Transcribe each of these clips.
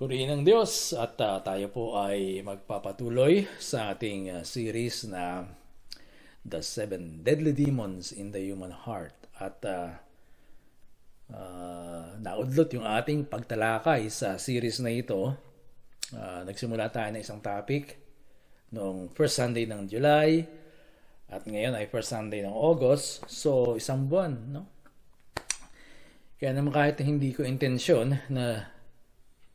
Purihin ng Diyos at tayo po ay magpapatuloy sa ating series na The Seven Deadly Demons in the Human Heart. At naudlot yung ating pagtalakay sa series na ito. Nagsimula tayo ng isang topic noong first Sunday ng July at ngayon ay first Sunday ng August. So isang buwan, no? Kaya naman kahit hindi ko intensyon na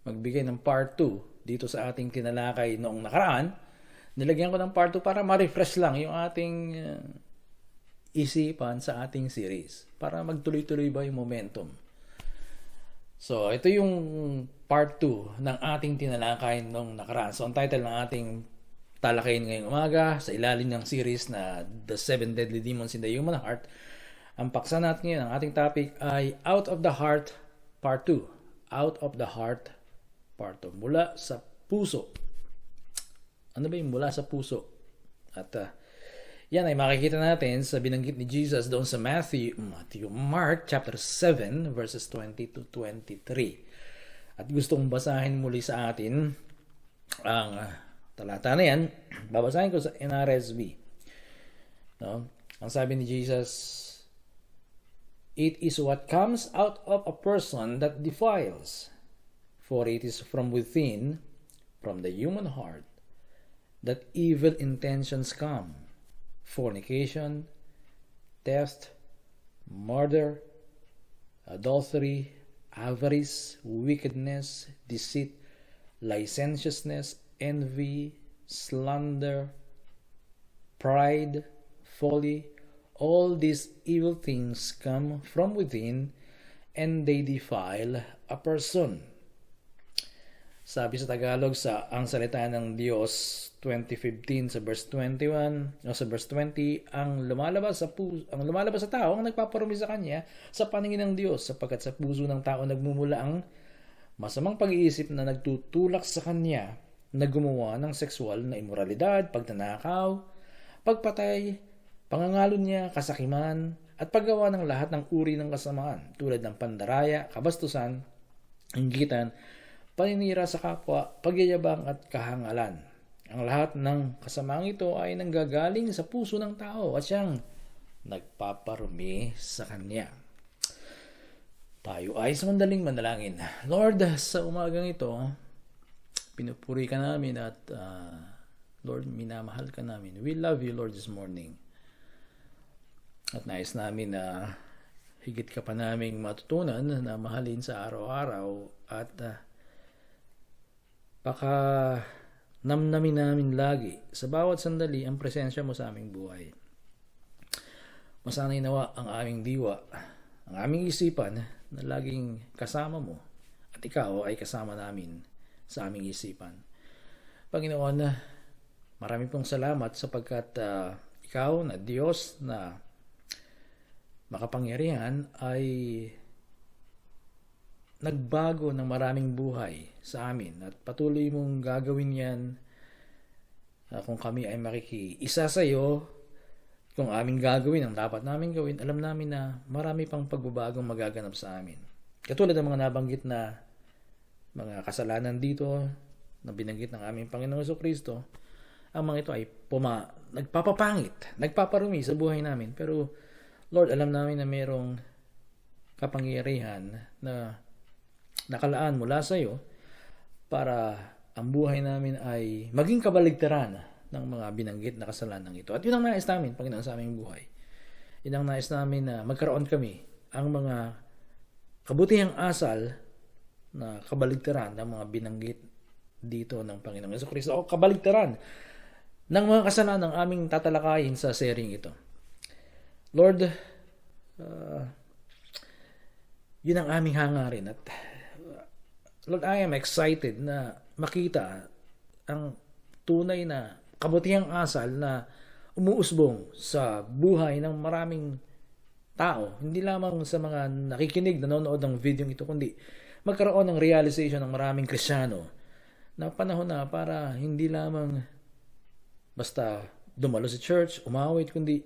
magbigay ng part 2 dito sa ating tinalakay noong nakaraan, nilagyan ko ng part 2 para ma-refresh lang yung ating isipan sa ating series. Para magtuloy-tuloy ba yung momentum. So, ito yung part 2 ng ating tinalakay noong nakaraan. So, ang title ng ating talakayin ngayong umaga sa ilalim ng series na The Seven Deadly Demons in the Human Heart. Ang paksa natin ngayon, ang ating topic ay Out of the Heart Part 2. Out of the Heart Part 2. Mula sa puso. Ano ba yung mula sa puso? At yan ay makikita natin sa binanggit ni Jesus doon sa Mark chapter 7 verses 20 to 23. At gusto kong basahin muli sa atin ang talata na yan. Babasahin ko sa NRSV. No? Ang sabi ni Jesus, "It is what comes out of a person that defiles. For it is from within, from the human heart, that evil intentions come. Fornication, theft, murder, adultery, avarice, wickedness, deceit, licentiousness, envy, slander, pride, folly. All these evil things come from within, and they defile a person." Sabi sa Tagalog sa Ang Salita ng Diyos 2015 sa verse 21 o sa verse 20, ang lumalabas sa tao ang nagpaparumi sa kanya sa paningin ng Diyos, sapagkat sa puso ng tao nagmumula ang masamang pag-iisip na nagtutulak sa kanya na gumawa ng sexual na immoralidad, pagtanakaw, pagpatay, pangangalon niya, kasakiman, at paggawa ng lahat ng uri ng kasamaan tulad ng pandaraya, kabastusan, inggitan, paninira sa kapwa, pagyayabang at kahangalan. Ang lahat ng kasamaang ito ay nanggagaling sa puso ng tao at siyang nagpaparumi sa kanya. Tayo ay sandaling manalangin. Lord, sa umagang ito, pinupuri ka namin at Lord, minamahal ka namin. We love you, Lord, this morning. At nais namin na higit ka pa naming matutunan na mahalin sa araw-araw at namnamin namin lagi sa bawat sandali ang presensya mo sa aming buhay. Masanay nawa ang aming diwa, ang aming isipan na laging kasama mo at ikaw ay kasama namin sa aming isipan. Panginoon, marami pong salamat sapagkat ikaw na Diyos na makapangyarihan ay nagbago ng maraming buhay sa amin at patuloy mong gagawin yan kung kami ay makikiisa sa iyo. Kung aming gagawin ang dapat namin gawin, alam namin na marami pang pagbabagong magaganap sa amin. Katulad ng mga nabanggit na mga kasalanan dito na binanggit ng aming Panginoong Jesucristo, ang mga ito ay nagpapapangit, nagpaparumi sa buhay namin. Pero Lord, alam namin na mayroong kapangyarihan na nakalaan mula sa iyo para ang buhay namin ay maging kabaligtaran ng mga binanggit na kasalanan ito. At yun ang nais namin, Panginoon, sa aming buhay. Yun ang nais namin na magkaroon kami ang mga kabutihang asal na kabaligtaran ng mga binanggit dito ng Panginoong Jesucristo o kabaligtaran ng mga kasalanan ng aming tatalakayin sa sharing ito. Lord, yun ang aming hangarin at Lord, I am excited na makita ang tunay na kabutihang asal na umuusbong sa buhay ng maraming tao. Hindi lamang sa mga nakikinig, nanonood ng video ito, kundi magkaroon ng realization ng maraming Kristiyano na panahon na para hindi lamang basta dumalo sa church, umawit, kundi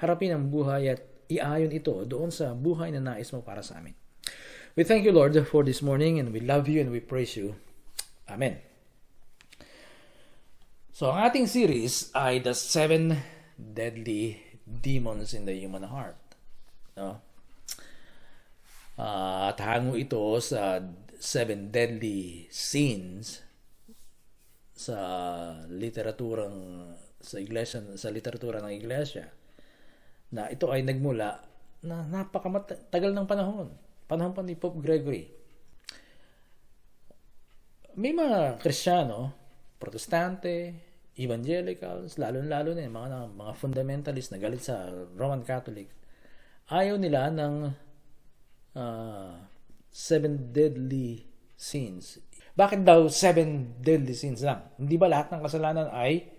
harapin ang buhay at iayon ito doon sa buhay na nais mo para sa amin. We thank you, Lord, for this morning, and we love you and we praise you. Amen. So, ang ating series ay The 7 Deadly Demons in the Human Heart. No? At hango ito sa 7 Deadly Sins sa literatura ng iglesia, na ito ay nagmula na napakatagal ng panahon pa ni Pope Gregory. May mga Kristiyano, Protestante, Evangelicals, lalo-lalo na yung mga fundamentalist na galit sa Roman Catholic, ayaw nila ng 7 deadly sins. Bakit daw 7 deadly sins lang? Hindi ba lahat ng kasalanan ay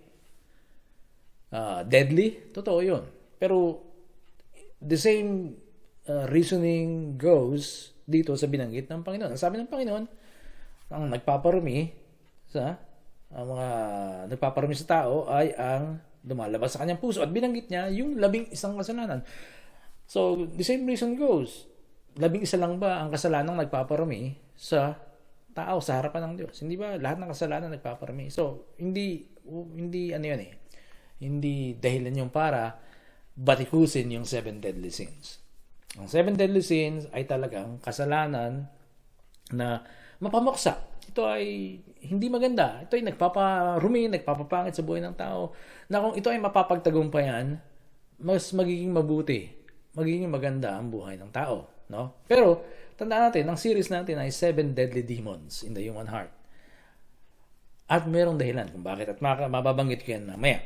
deadly? Totoo yun. Pero the same reasoning goes dito sa binanggit ng Panginoon. Ang sabi ng Panginoon, ang mga nagpaparumi sa tao ay ang lumalabas sa kanyang puso. At binanggit niya yung 11 kasalanan. So, the same reason goes. 11 lang ba ang kasalanang nagpaparumi sa tao sa harapan ng Diyos? Hindi ba lahat ng kasalanan nagpaparumi? So, hindi hindi dahilan yung para batikusin yung 7 deadly sins. Ang 7 deadly sins ay talagang kasalanan na mapamuksa. Ito ay hindi maganda. Ito ay nagpaparumi, nagpapapangit sa buhay ng tao, na kung ito ay mapapagtagumpayan, mas magiging mabuti, magiging maganda ang buhay ng tao. No? Pero, tandaan natin, ang series natin ay 7 Deadly Demons in the Human Heart. At merong dahilan kung bakit. At mababanggit ko yan mamaya.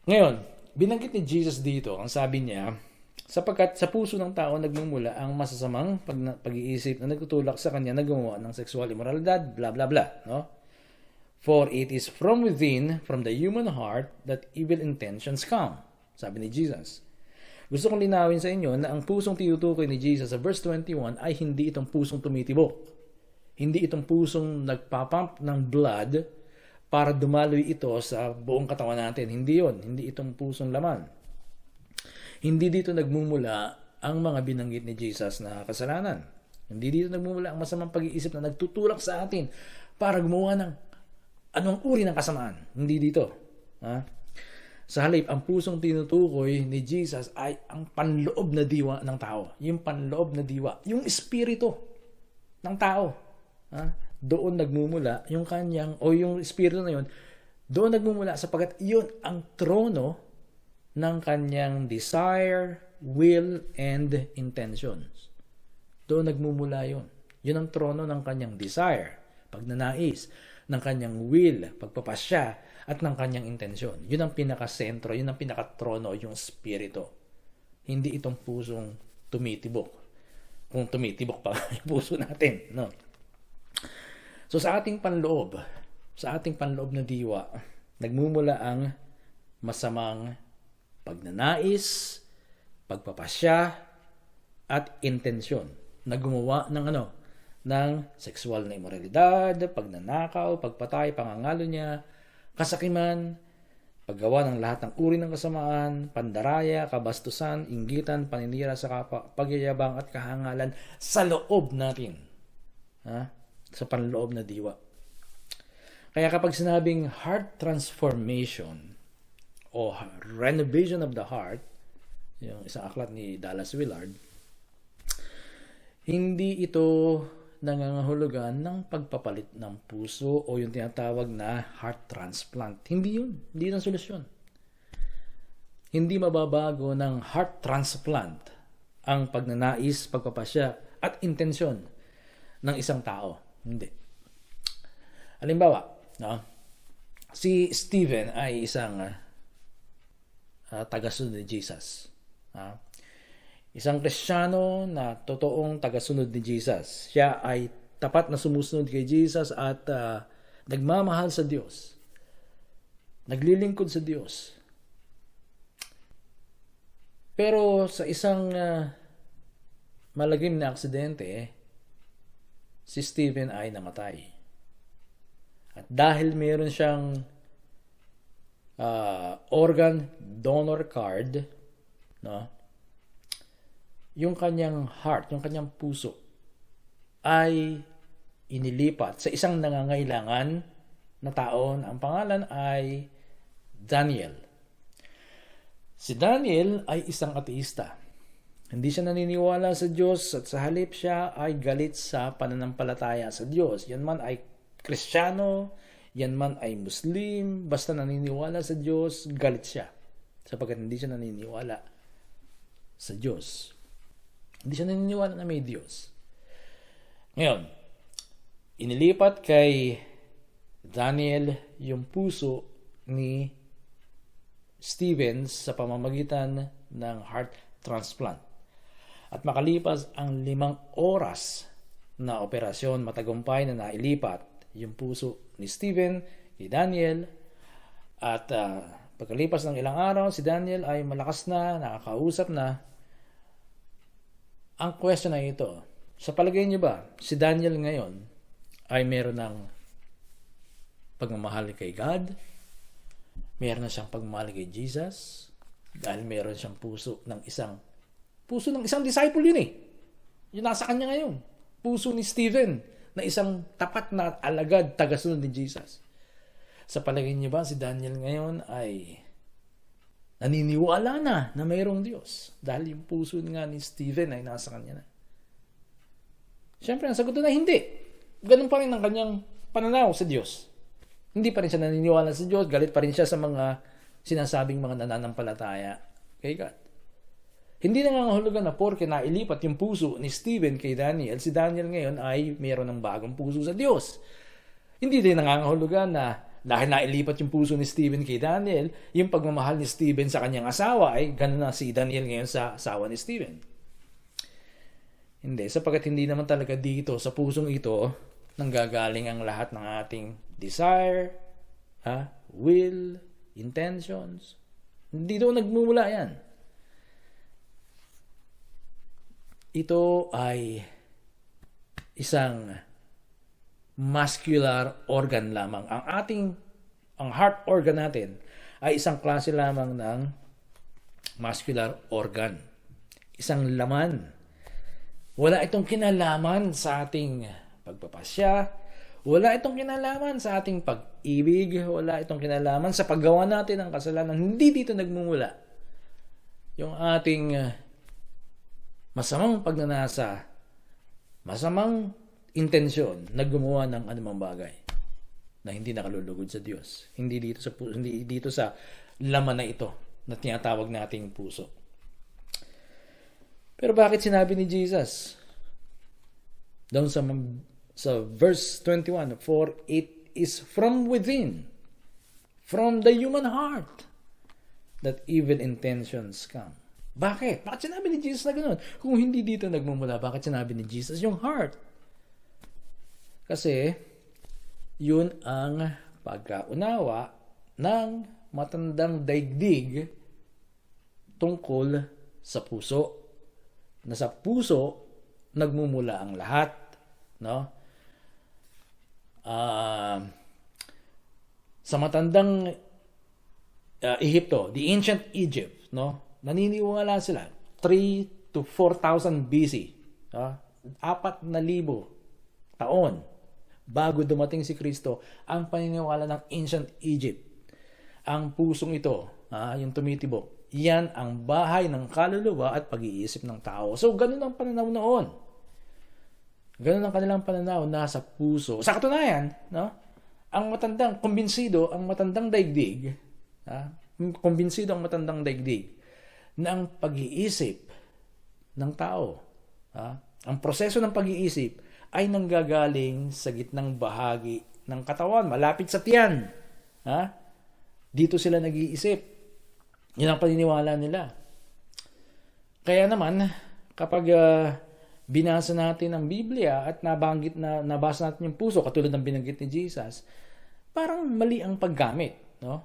Ngayon, binanggit ni Jesus dito, ang sabi niya, sapagkat sa puso ng tao nagmumula ang masasamang pag-iisip na nagtutulak sa kanya na gumawa ng sexual immoralidad, bla bla bla. No? For it is from within, from the human heart, that evil intentions come. Sabi ni Jesus. Gusto kong linawin sa inyo na ang pusong tinutukoy ni Jesus sa verse 21 ay hindi itong pusong tumitibok. Hindi itong pusong nagpapump ng blood para dumaloy ito sa buong katawan natin. Hindi yon. Hindi itong pusong laman. Hindi dito nagmumula ang mga binanggit ni Jesus na kasalanan. Hindi dito nagmumula ang masamang pag-iisip na nagtutulak sa atin para gumawa ng anong uri ng kasamaan. Hindi dito. Sa halip, ang pusong tinutukoy ni Jesus ay ang panloob na diwa ng tao. Yung panloob na diwa. Yung espiritu ng tao. Doon nagmumula yung kanyang, o yung espiritu na yun, doon nagmumula sapagkat yun ang trono ng kanyang desire, will, and intentions. Doon nagmumula yun. Yun ang trono ng kanyang desire, pagnanais, ng kanyang will, pagpapasya, at ng kanyang intensyon. Yun ang pinakasentro, yun ang pinakatrono, yung spirito. Hindi itong pusong tumitibok. Kung tumitibok pa yung puso natin. No? So sa ating panloob na diwa, nagmumula ang masamang pagnanais, pagpapasya, at intensyon na gumawa ng sexual na immoralidad, pagnanakaw, pagpatay, pangangalo niya, kasakiman, paggawa ng lahat ng uri ng kasamaan, pandaraya, kabastusan, inggitan, paninira sa kapwa, pagyayabang at kahangalan sa loob natin. Sa panloob na diwa. Kaya kapag sinabing heart transformation o renovation of the heart, yung isang aklat ni Dallas Willard, hindi ito nangangahulugan ng pagpapalit ng puso o yung tinatawag na heart transplant. Hindi yun. Hindi yun ang solusyon. Hindi mababago ng heart transplant ang pagnanais, pagpapasya at intensyon ng isang tao. Hindi. Halimbawa, si Stephen ay isang tagasunod ni Jesus. Isang Kristiyano na totoong tagasunod ni Jesus. Siya ay tapat na sumusunod kay Jesus at nagmamahal sa Diyos. Naglilingkod sa Diyos. Pero sa isang malagim na aksidente, si Stephen ay namatay. At dahil mayroon siyang organ donor card, yung kanyang heart, yung kanyang puso ay inilipat sa isang nangangailangan na tao na ang pangalan ay Daniel. Si Daniel ay isang ateista. Hindi siya naniniwala sa Diyos at sa halip siya ay galit sa pananampalataya sa Diyos. Yan man ay Kristiyano, yan man ay Muslim, basta naniniwala sa Diyos, galit siya. Sapagkat hindi siya naniniwala sa Diyos. Hindi siya naniniwala na may Diyos. Ngayon, inilipat kay Daniel yung puso ni Stephen sa pamamagitan ng heart transplant. At makalipas ang 5 oras na operasyon, matagumpay na nailipat yung puso ni Stephen kay Daniel. At pagkalipas ng ilang araw, si Daniel ay malakas na, nakakausap na. Ang question ay ito, sa palagay niyo ba, si Daniel ngayon ay meron ng pagmamahal kay God? Meron na siyang pagmamahal kay Jesus? Dahil meron siyang puso ng isang disciple yun eh. Yung nasa kanya ngayon. Puso ni Stephen na isang tapat na alagad tagasunod ni Jesus. Sa palagay niyo ba si Daniel ngayon ay naniniwala na mayroong Diyos? Dahil yung puso nga ni Stephen ay nasa kanya na. Siyempre, ang sagot na hindi. Ganun pa rin ang kanyang pananaw sa Diyos. Hindi pa rin siya naniniwala sa Diyos. Galit pa rin siya sa mga sinasabing mga nananampalataya kay God. Hindi nangangahulugan na porke nailipat yung puso ni Stephen kay Daniel, si Daniel ngayon ay mayroon ng bagong puso sa Diyos. Hindi din nangangahulugan na dahil nailipat yung puso ni Stephen kay Daniel, yung pagmamahal ni Stephen sa kanyang asawa ay gano'n na si Daniel ngayon sa asawa ni Stephen. Hindi, sapagkat hindi naman talaga dito sa pusong ito nanggagaling ang lahat ng ating desire, will, intentions. Hindi doon nagmumula yan. Ito ay isang muscular organ lamang. Ang heart organ natin ay isang klase lamang ng muscular organ. Isang laman. Wala itong kinalaman sa ating pagpapasya. Wala itong kinalaman sa ating pag-ibig. Wala itong kinalaman sa paggawa natin ng kasalanan. Hindi dito nagmumula yung ating masamang pagnanasa, masamang intensyon na gumawa ng anumang bagay na hindi nakalulugod sa Diyos. Hindi dito sa laman na ito na tinatawag nating puso. Pero bakit sinabi ni Jesus doon sa verse 21, for it is from within, from the human heart, that evil intentions come. Bakit? Bakit sinabi ni Jesus na gano'n? Kung hindi dito nagmumula, bakit sinabi ni Jesus yung heart? Kasi, yun ang pagkaunawa ng matandang daigdig tungkol sa puso. Na sa puso, nagmumula ang lahat. No? Sa matandang Egypto, the ancient Egypt, no? Naniniwala sila 3 to 4,000 BC, 4,000 taon bago dumating si Kristo, ang paniniwala ng ancient Egypt. Ang pusong ito, yung tumitibok, yan ang bahay ng kaluluwa at pag-iisip ng tao. So, ganun ang pananaw noon. Ganun ang kanilang pananaw nasa puso. Sa katunayan, no? Ang matandang daigdig, na ang pag-iisip ng tao, ang proseso ng pag-iisip ay nanggagaling sa gitnang bahagi ng katawan, malapit sa tiyan. Dito sila nag-iisip. Yan ang paniniwala nila. Kaya naman, kapag binasa natin ang Biblia at nabasa natin yung puso, katulad ng binanggit ni Jesus, parang mali ang paggamit. No?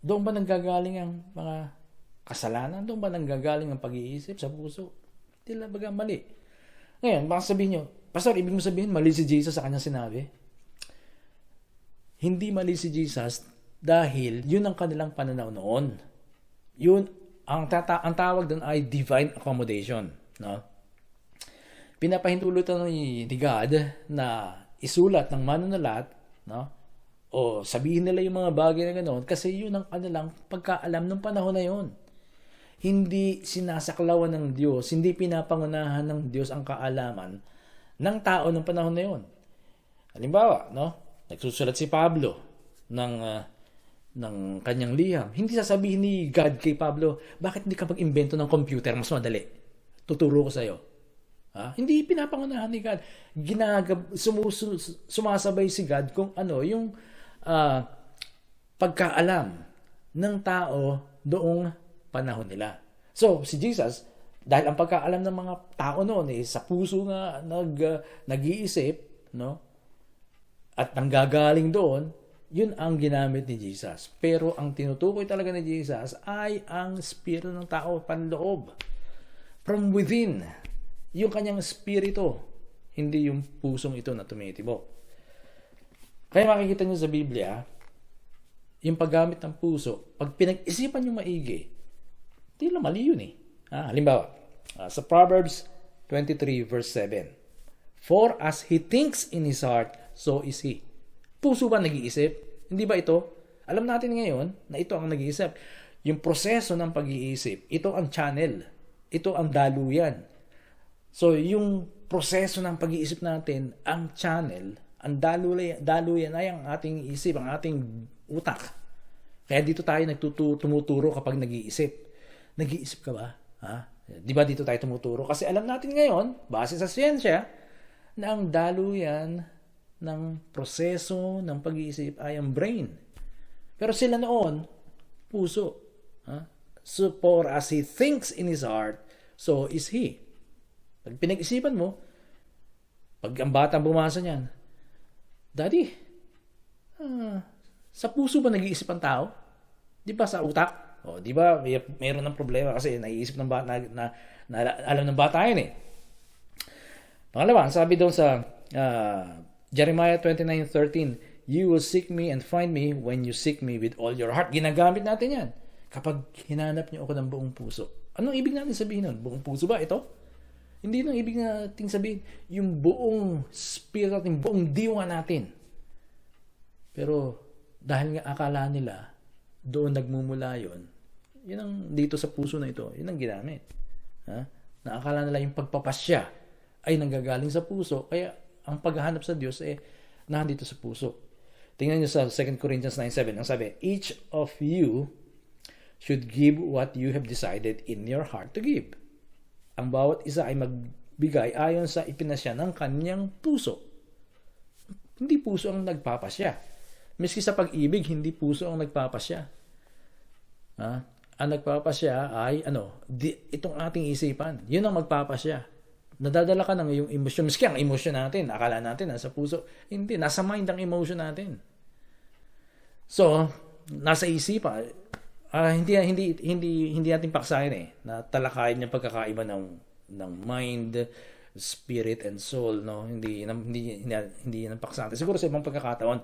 Doon ba nanggagaling ang mga kasalanan? Doon ba nanggagaling ang pag-iisip sa puso? Hindi lang baga mali. Ngayon, baka sabihin nyo, Pastor, ibig mo sabihin, mali si Jesus sa kanyang sinabi? Hindi mali si Jesus dahil yun ang kanilang pananaw noon. Yun, ang tawag doon ay divine accommodation. No? Pinapahintulutan ni God na isulat ng manunulat, no? O sabihin nila yung mga bagay na ganoon kasi yun ang kanilang pagkaalam ng panahon na yun. Hindi sinasaklawan ng Diyos, hindi pinapangunahan ng Diyos ang kaalaman ng tao ng panahon na yun. Halimbawa, no? Nagsusulat si Pablo ng kanyang liham. Hindi sasabihin ni God kay Pablo, bakit hindi ka mag-imbento ng computer? Mas madali. Tuturo ko sa'yo. Hindi pinapangunahan ni God. Sumasabay si God kung ano yung pagkaalam ng tao doong panahon nila. So, si Jesus, dahil ang pagkaalam ng mga tao noon sa puso nga nag-iisip, no? At nanggagaling doon, yun ang ginamit ni Jesus. Pero ang tinutukoy talaga ni Jesus ay ang spirito ng tao, panloob. From within. Yung kanyang spirito. Hindi yung pusong ito na tumitibok. Kaya makikita nyo sa Biblia, yung paggamit ng puso, pag pinag-isipan nyo maigi, hindi lang mali yun eh. Halimbawa, sa Proverbs 23 verse 7, "For as he thinks in his heart, so is he." Puso ba nag-iisip? Hindi ba ito? Alam natin ngayon na ito ang nag-iisip. Yung proseso ng pag-iisip, ito ang channel. Ito ang daluyan. So, yung proseso ng pag-iisip natin, ang channel, ang daluyan ay ang ating isip, ang ating utak. Kaya dito tayo tumuturo kapag nag-iisip. Nag-iisip ka ba? Di ba dito tayo tumuturo? Kasi alam natin ngayon, base sa siyensya, na ang daluyan ng proseso ng pag-iisip ay ang brain. Pero sila noon, puso. So, for as he thinks in his heart, so is he. Pag pinag-isipan mo, pag ang batang bumasa niyan, Daddy, sa puso ba nag-iisip ang tao? Di ba sa utak? Di ba mayroon ng problema kasi naiisip ng bata na alam ng bata yun eh. Pangalawa, sabi doon sa Jeremiah 29:13, "You will seek me and find me when you seek me with all your heart." Ginagamit natin yan. Kapag hinanap niyo ako ng buong puso. Anong ibig natin sabihin nun? Buong puso ba ito? Hindi nang ibig natin sabihin yung buong spirit natin, buong diwa natin. Pero dahil nga akala nila doon nagmumula yun ang dito sa puso na ito, yun ang ginamit. Na akala nila yung pagpapasya ay nanggagaling sa puso, kaya ang paghahanap sa Diyos nandito sa puso. Tingnan niyo sa 2 Corinthians 9:7, ang sabi, "Each of you should give what you have decided in your heart to give." Ang bawat isa ay magbigay ayon sa ipinasya ng kanyang puso. Hindi puso ang nagpapasya. Miski sa pag-ibig, hindi puso ang nagpapasya. Ang nagpapasya ay itong ating isipan. Yun ang magpapasya. Nadadala ka ng iyong emosyon. Miski ang emosyon natin, akala natin nasa puso. Hindi, nasa mind ang emotion natin. So, nasa isipan, hindi natin paksahin na talakayin yung pagkakaiba ng mind, spirit and soul, no? Hindi yan paksahin. Siguro sa ibang pagkakataon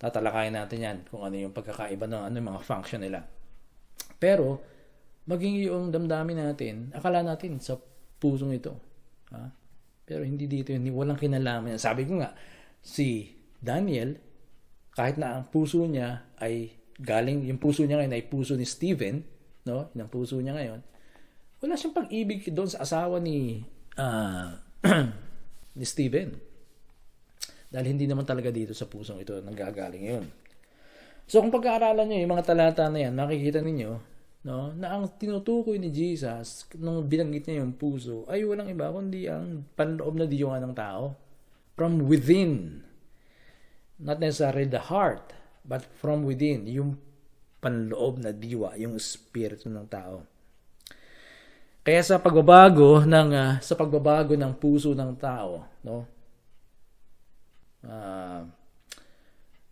tatalakayin natin yan kung ano yung pagkakaiba ano yung mga function nila. Pero maging yung damdamin natin, akala natin sa pusong ito. Pero hindi dito yun, walang kinalaman. Sabi ko nga, si Daniel, kahit na ang puso niya ay galing, yung puso niya ngayon ay puso ni Stephen, no? Yung puso niya ngayon, wala siyang pag-ibig doon sa asawa ni ni Stephen. Dahil hindi naman talaga dito sa pusong ito nanggagaling yun. So kung pag-aaralan niyo yung mga talata na yan, makikita ninyo, no, na ang tinutukoy ni Jesus nung binanggit niya yung puso ay walang iba kundi ang panloob na diwa ng tao. From within. Not necessarily the heart, but from within, yung panloob na diwa, yung espiritu ng tao. Kaya sa pagbabago ng puso ng tao, no?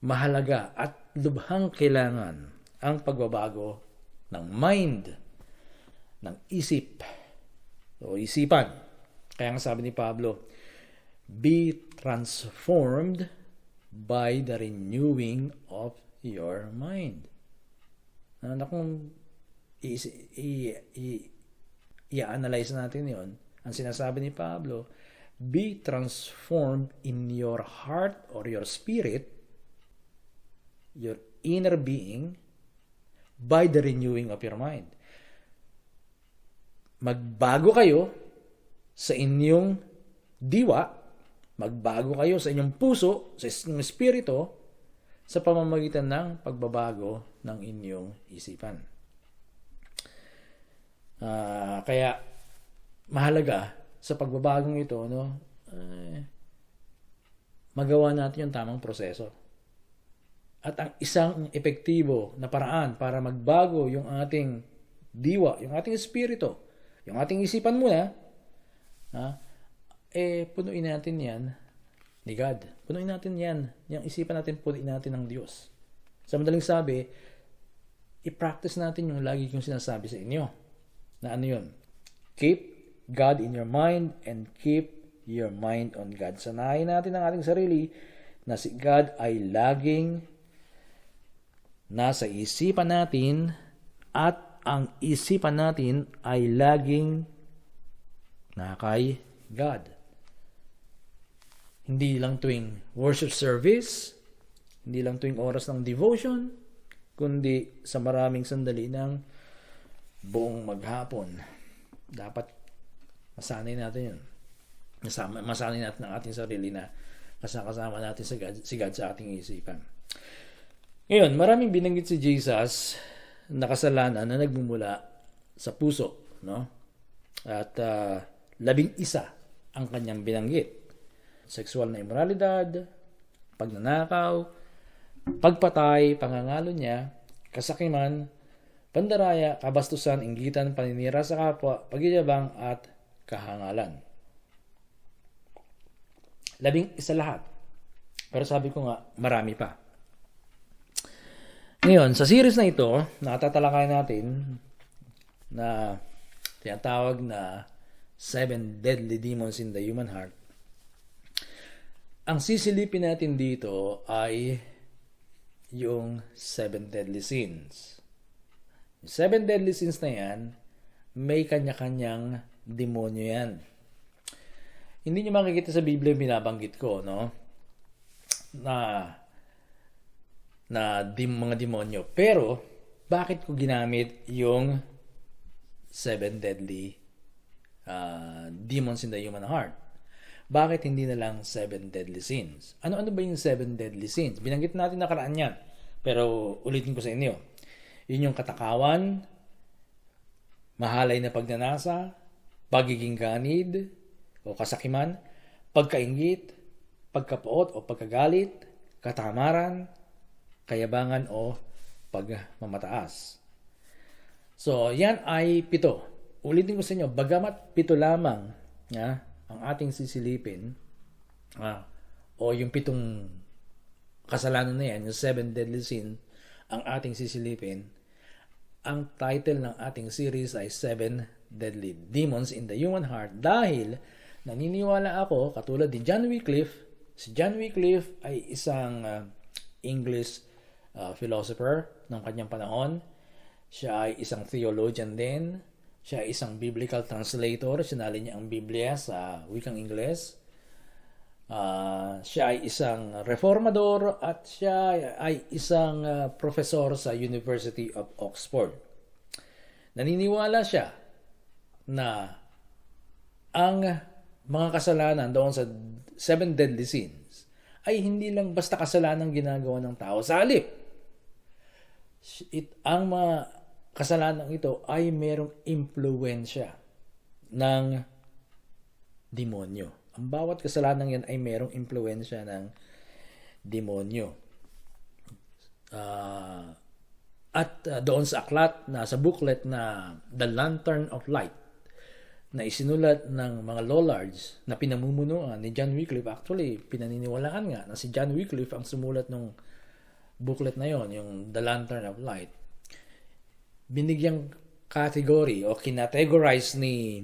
Mahalaga at lubhang kailangan ang pagbabago ng mind, ng isip, o isipan. Kaya nga sabi ni Pablo, "Be transformed by the renewing of your mind." Kung i-analyze natin yon, ang sinasabi ni Pablo, be transformed in your heart or your spirit, your inner being, by the renewing of your mind. Magbago kayo sa inyong diwa, magbago kayo sa inyong puso, sa inyong espiritu, sa pamamagitan ng pagbabago ng inyong isipan. Kaya mahalaga sa pagbabagong ito, magawa natin yung tamang proseso. At ang isang epektibo na paraan para magbago yung ating diwa, yung ating espiritu, yung ating isipan muna, punuin natin yan ni God. Punuin natin yan. Yung isipan natin, punuin natin ng Diyos. Sa madaling sabi, i-practice natin yung lagi kong sinasabi sa inyo. Na ano yun? Keep God in your mind and keep your mind on God. Sanayin natin ang ating sarili na si God ay laging nasa isipan natin at ang isipan natin ay laging nakay God. Hindi lang tuwing worship service, hindi lang tuwing oras ng devotion, kundi sa maraming sandali ng buong maghapon. Dapat masanay natin yun. Masanay natin ang ating sarili na kasama natin si God sa ating isipan. Ngayon, maraming binanggit si Jesus na kasalanan na nagmumula sa puso. No? At 11 ang kanyang binanggit. Sexual na immoralidad, pagnanakaw, pagpatay, pangangalo niya, kasakiman, pandaraya, kabastusan, inggitan, paninira sa kapwa, pagyayabang at kahangalan. 11 lahat. Pero sabi ko nga, marami pa. Ngayon, sa series na ito, natatalakay natin na tinatawag na 7 Deadly Demons in the Human Heart. Ang sisilipin natin dito ay yung 7 Deadly Sins. Yung 7 Deadly Sins na yan, may kanya-kanyang demonyo yan. Hindi nyo makikita sa Biblia yung binabanggit ko, no? Mga demonyo. Pero, bakit ko ginamit yung 7 Deadly Demons in the Human Heart? Bakit hindi na lang 7 Deadly Sins? Ano-ano ba yung 7 Deadly Sins? Binanggit natin nakaraan yan. Pero, ulitin ko sa inyo. Yun yung katakawan, mahalay na pagnanasa, pagiging ganid o kasakiman, pagkainggit, pagkapuot o pagkagalit, katamaran, kayabangan o pagmamataas. So, yan ay 7. Ulitin ko sa inyo, bagamat 7 lamang ang ating sisilipin, o yung 7 kasalanan na yan, yung 7 deadly sin, ang ating sisilipin, ang title ng ating series ay 7 Deadly Demons in the Human Heart dahil naniniwala ako, katulad ni John Wycliffe, si John Wycliffe ay isang English philosopher ng kanyang panahon. Siya ay isang theologian din. Siya ay isang biblical translator. Sinali niya ang Biblia sa wikang Ingles. Siya ay isang reformador at siya ay isang professor sa University of Oxford. Naniniwala siya na ang mga kasalanan doon sa 7 deadly sins ay hindi lang basta kasalanan ginagawa ng tao. Sa halip, ang mga kasalanan ito ay merong impluwensya ng demonyo. Ang bawat kasalanan yan ay merong impluwensya ng demonyo. At doon sa aklat, sa booklet na The Lantern of Light, na isinulat ng mga Lollards na pinamumunuan ni John Wycliffe. Actually, pinaniniwalaan nga na si John Wycliffe ang sumulat ng booklet na yon, yung The Lantern of Light. Binigyang category o kinategorize ni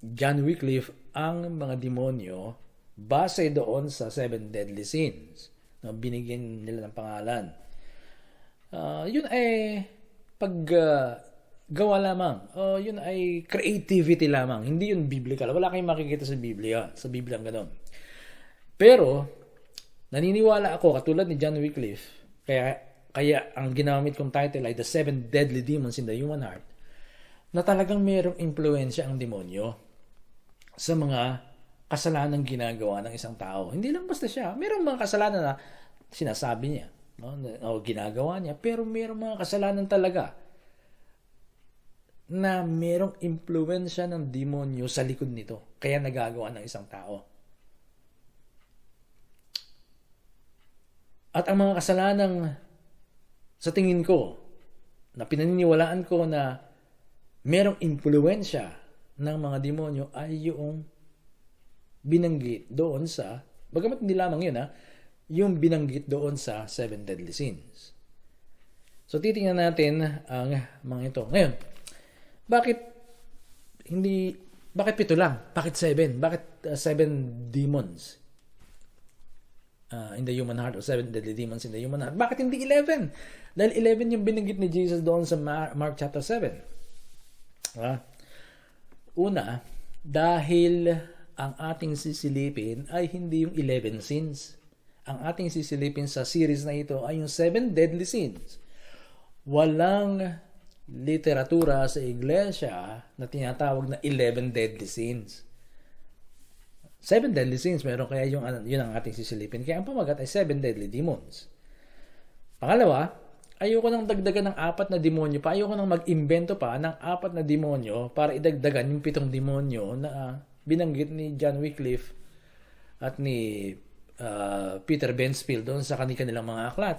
John Wycliffe ang mga demonyo base doon sa 7 deadly sins. Binigyan nila ng pangalan. Yun ay pag gawa lamang. Yun ay creativity lamang. Hindi yun biblical. Wala kayong makikita sa Biblia. Sa Biblia ang ganun. Pero, naniniwala ako, katulad ni John Wycliffe, kaya ang ginamit kong title ay The Seven Deadly Demons in the Human Heart, na talagang mayroong impluensya ang demonyo sa mga kasalanang ginagawa ng isang tao. Hindi lang basta siya. Mayroong mga kasalanan na sinasabi niya, no? O ginagawa niya, pero mayroong mga kasalanan talaga na mayroong impluensya ng demonyo sa likod nito. Kaya nagagawa ng isang tao. At ang mga kasalanang sa tingin ko, na pinaniniwalaan ko na mayroong impluensya ng mga demonyo ay yung binanggit doon sa, bagamat hindi lamang yun yung binanggit doon sa Seven Deadly Sins. So titingnan natin ang mga ito. Ngayon, bakit pito lang? Bakit seven? Bakit seven demons in the human heart, o seven deadly demons in the human heart? Bakit hindi 11? Dahil 11 yung binanggit ni Jesus doon sa Mark chapter 7. Una, dahil ang ating sisilipin ay hindi yung 11 sins. Ang ating sisilipin sa series na ito ay yung 7 deadly sins. Walang literatura sa iglesia na tinatawag na 11 deadly sins. 7 deadly sins, meron, kaya yun ang ating sisilipin. Kaya ang pamagat ay 7 deadly demons. Pangalawa, ayoko nang dagdagan ng 4 na demonyo pa. Ayoko nang mag-imbento pa ng 4 na demonyo para idagdagan yung 7 demonyo na binanggit ni John Wycliffe at ni Peter Bensfield doon sa kanilang mga aklat.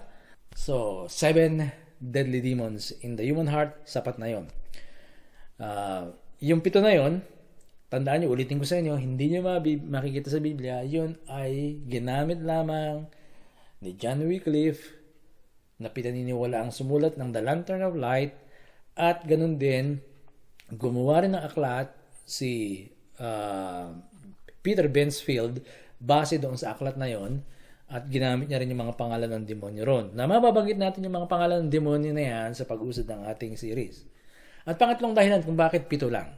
So, 7 deadly demons in the human heart, sapat na yon. Yung 7 na yon, tandaan nyo, ulitin ko sa inyo, hindi nyo makikita sa Biblia, yun ay ginamit lamang ni John Wycliffe na pinaniniwala ang sumulat ng The Lantern of Light, at ganun din, gumawa rin ng aklat si Peter Bensfield base doon sa aklat na yon, at ginamit niya rin yung mga pangalan ng demonyo ron. Na mababanggit natin yung mga pangalan ng demonyo na yan sa pag-usad ng ating series. At pangatlong dahilan kung bakit 7 lang.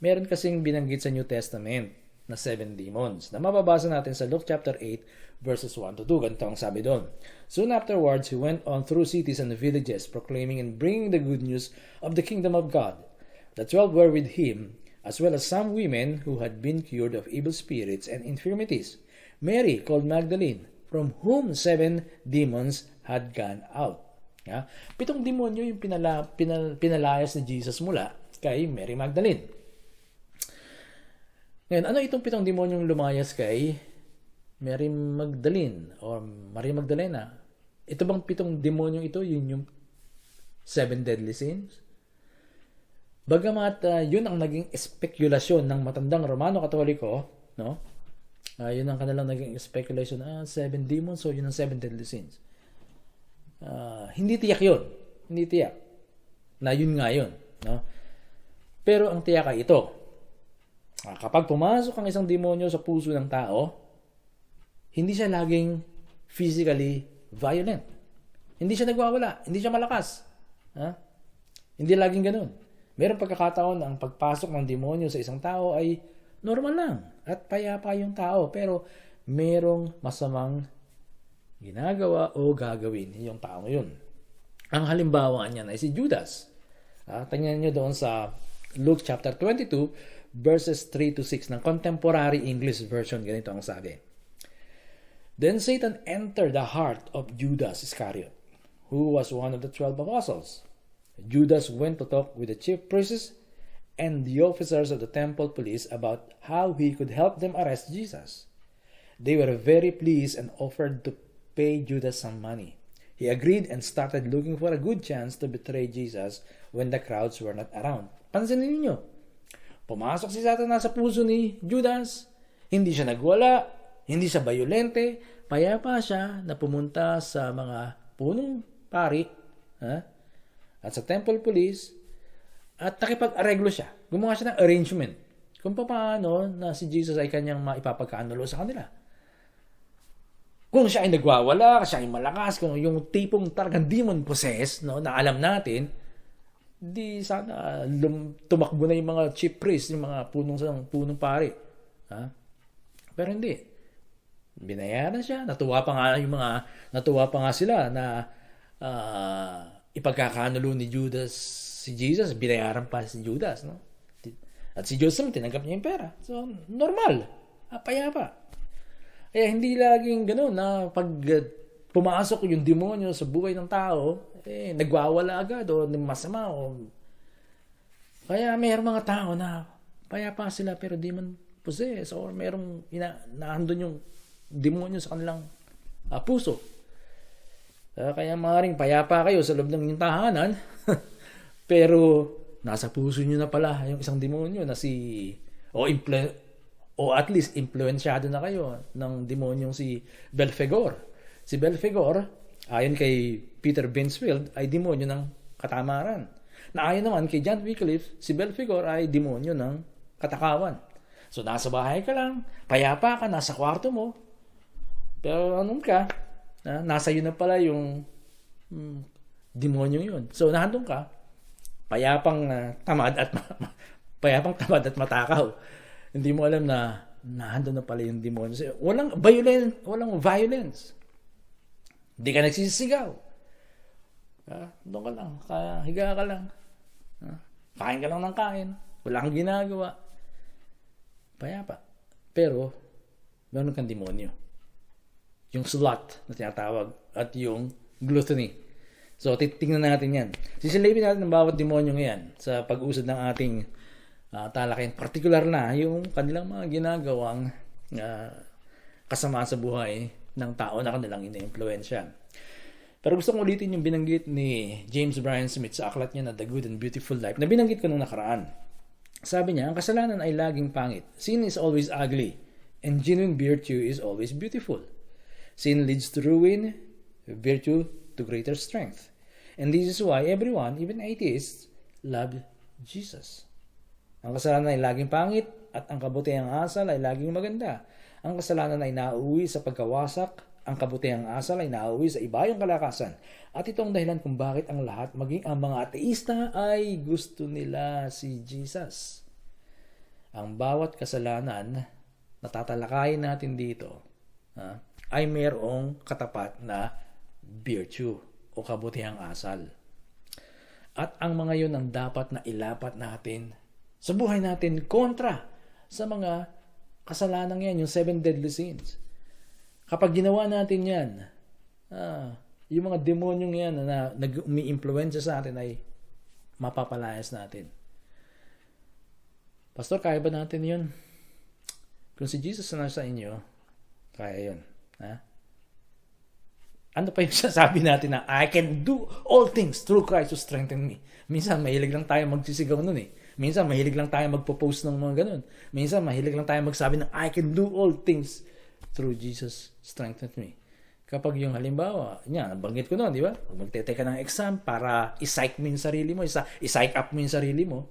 Meron kasing binanggit sa New Testament na 7 demons na mababasa natin sa Luke chapter 8 verses 1 to 2. Ganito ang sabi doon. Soon afterwards, he went on through cities and villages, proclaiming and bringing the good news of the kingdom of God. The 12 were with him, as well as some women who had been cured of evil spirits and infirmities. Mary, called Magdalene, from whom 7 demons had gone out. 7 demonyo yung pinalayas ni Jesus mula kay Mary Magdalene. Ngayon, ano itong 7 demonyong lumayas kay Mary Magdalene o Maria Magdalena? Ito bang 7 demonyong ito, yun yung 7 deadly sins? Bagamat yun ang naging espekulasyon ng matandang Romano Katoliko, no? Yun ang kanilang naging speculation, 7 demons, so yun ang 7 deadly sins. Hindi tiyak yun. Hindi tiyak. Na yun nga yun. No? Pero ang tiyak ay ito. Kapag pumasok ang isang demonyo sa puso ng tao, hindi siya laging physically violent. Hindi siya nagwawala. Hindi siya malakas. Hindi laging ganun. Meron pagkakataon na ang pagpasok ng demonyo sa isang tao ay normal lang at payapa yung tao, pero merong masamang ginagawa o gagawin yung tao yun. Ang halimbawa niyan ay si Judas. Tingnan nyo doon sa Luke chapter 22 verses 3 to 6 ng Contemporary English Version. Ganito ang sabi. Then Satan entered the heart of Judas Iscariot, who was one of the 12 apostles. Judas went to talk with the chief priests and the officers of the temple police about how he could help them arrest Jesus. They were very pleased and offered to pay Judas some money. He agreed and started looking for a good chance to betray Jesus when the crowds were not around. Pansinin niyo, pumasok si Satanas sa puso ni Judas. Hindi siya nagwala, hindi siya bayolente, payapa siya na pumunta sa mga punong pari, at sa temple police, at nakipag-areglo siya. Gumawa siya ng arrangement kung paano na si Jesus ay kanyang maipapagkanulo sa kanila. Kung siya ay nagwawala, siya ay malakas, kung yung tipong talagang demon possessed, no, na alam natin, di sana tumakbo na yung mga chief priest, yung mga punong pari. Ha? Pero hindi. Binayaran siya. Natuwa pa nga sila na ipagkakanulo ni Judas si Jesus. Binayaran pa si Judas, no? At si Judas tinanggap niya yung pera. So, normal. Payapa. Kaya hindi laging gano'n na pag pumasok yung demonyo sa buhay ng tao, nagwawala agad o masama. Kaya mayroong mga tao na payapa sila pero demon possessed or mayroong naandun yung demonyo sa kanilang puso. Kaya maaaring payapa kayo sa loob ng inyong tahanan pero nasa puso nyo na pala yung isang demonyo na o at least influensyado na kayo ng demonyong si Belphegor. Si Belphegor, ayon kay Peter Binsfield, ay demonyo ng katamaran. Na ayon naman kay John Wycliffe, si Belphegor ay demonyo ng katakawan. So nasa bahay ka lang, payapa ka, nasa kwarto mo, pero nasa iyo na pala yung demonyo yun. So nandun ka, payapang tamad at matakaw. Hindi mo alam na nandun na pala yung demonyo. Walang violence. Hindi ka nagsisigaw. Doon ka lang. Higa ka lang. Kain ka lang ng kain. Wala kang ginagawa. Payapa. Pero, meron kang demonyo. Yung sloth na tinatawag at yung gluttony. So, titignan natin yan. Sisilipin natin ang bawat demonyo ngayon sa pag-usad ng ating talakayan. Particular na yung kanilang mga ginagawang kasama sa buhay ng tao na kanilang ina-influensya. Pero gusto kong ulitin yung binanggit ni James Bryan Smith sa aklat niya na The Good and Beautiful Life na binanggit ko nung nakaraan. Sabi niya, ang kasalanan ay laging pangit. Sin is always ugly and genuine virtue is always beautiful. Sin leads to ruin, virtue to greater strength. And this is why everyone, even atheists, love Jesus. Ang kasalanan ay laging pangit at ang kabutihang asal ay laging maganda. Ang kasalanan ay nauuwi sa pagkawasak, ang kabutihang asal ay nauuwi sa ibayang kalakasan. At ito ang dahilan kung bakit ang lahat, maging ang mga ateista, ay gusto nila si Jesus. Ang bawat kasalanan na tatalakayin natin dito ay mayroong katapat na virtue o kabutihang asal. At ang mga yun ang dapat na ilapat natin sa buhay natin kontra sa mga kasalanan yan, yung 7 deadly sins. Kapag ginawa natin yan, yung mga demonyong yan na umi-influensya sa atin ay mapapalayas natin. Pastor, kaya ba natin yun? Kung si Jesus na sa inyo, kaya yun. Ano pa yung sasabi natin na I can do all things through Christ who strengthen me. Minsan, mahilig lang tayo magsisigaw nun eh. Minsan, mahilig lang tayo magpo-post ng mga ganun. Minsan, mahilig lang tayo magsabi ng I can do all things through Jesus strengthened me. Kapag yung halimbawa, nabanggit ko noon, di ba? Pag magte-take ka ng exam para i-psych mo yung sarili mo, i-psych up mo yung sarili mo,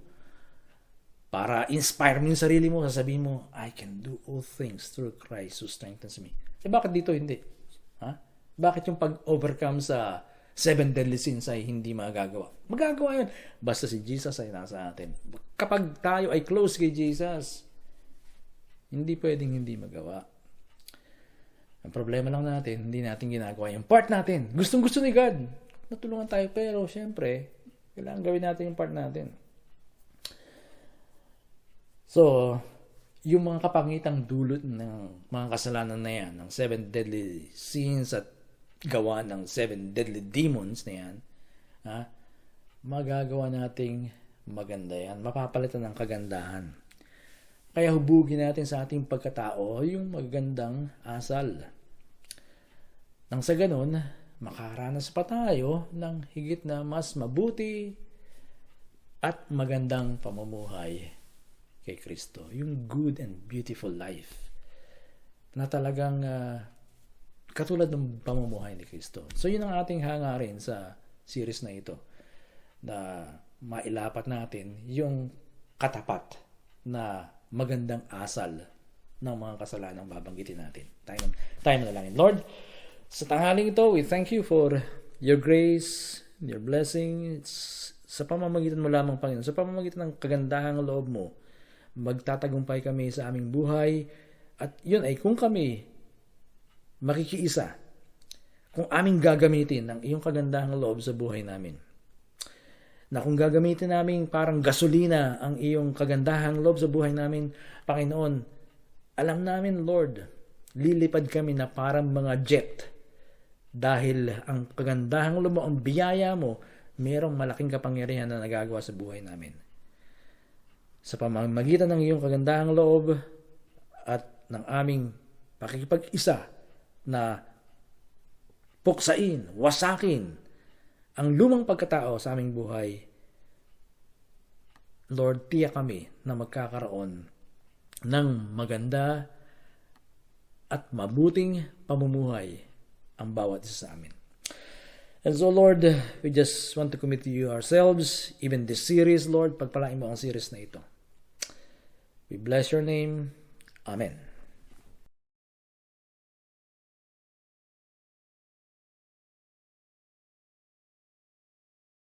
para inspire mo yung sarili mo, sasabihin mo, I can do all things through Christ who strengthens me. Bakit dito hindi? Bakit yung pag-overcome sa 7 deadly sins ay hindi magagawa? Magagawa yun. Basta si Jesus ay nasa atin. Kapag tayo ay close kay Jesus, hindi pwedeng hindi magawa. Ang problema lang natin, hindi natin ginagawa yung part natin. Gustong-gusto ni God. Natulungan tayo, pero syempre, kailangan gawin natin yung part natin. So, yung mga kapangitang dulot ng mga kasalanan na yan, ng 7 deadly sins at gawa ng 7 deadly demons na yan, magagawa nating maganda yan. Mapapalitan ng kagandahan. Kaya hubugin natin sa ating pagkatao yung magandang asal. Nang sa ganun, makaranas pa tayo ng higit na mas mabuti at magandang pamumuhay kay Kristo. Yung good and beautiful life na talagang katulad ng pamumuhay ni Kristo. So yun ang ating hangarin sa series na ito, na mailapat natin yung katapat na magandang asal ng mga kasalanang babanggitin natin. Tayo manalangin. Lord, sa tanghaling ito, we thank you for your grace, your blessing. It's Sa pamamagitan mo lamang, Panginoon, sa pamamagitan ng kagandahang loob mo, magtatagumpay kami sa aming buhay. At yun ay kung kami makikiisa, kung aming gagamitin ang iyong kagandahang loob sa buhay namin. Na kung gagamitin namin parang gasolina ang iyong kagandahang loob sa buhay namin, Panginoon, alam namin, Lord, lilipad kami na parang mga jet. Dahil ang kagandahang loob mo, ang biyaya mo, mayroong malaking kapangyarihan na nagagawa sa buhay namin. Sa pamamagitan ng iyong kagandahang loob at ng aming pakikipag-isa na puksain, wasakin ang lumang pagkatao sa aming buhay, Lord, tiyak kami na magkakaroon ng maganda at mabuting pamumuhay ang bawat isa sa amin. And so, Lord, we just want to commit to you ourselves, even this series, Lord, pagpalain mo ang series na ito. We bless your name. Amen.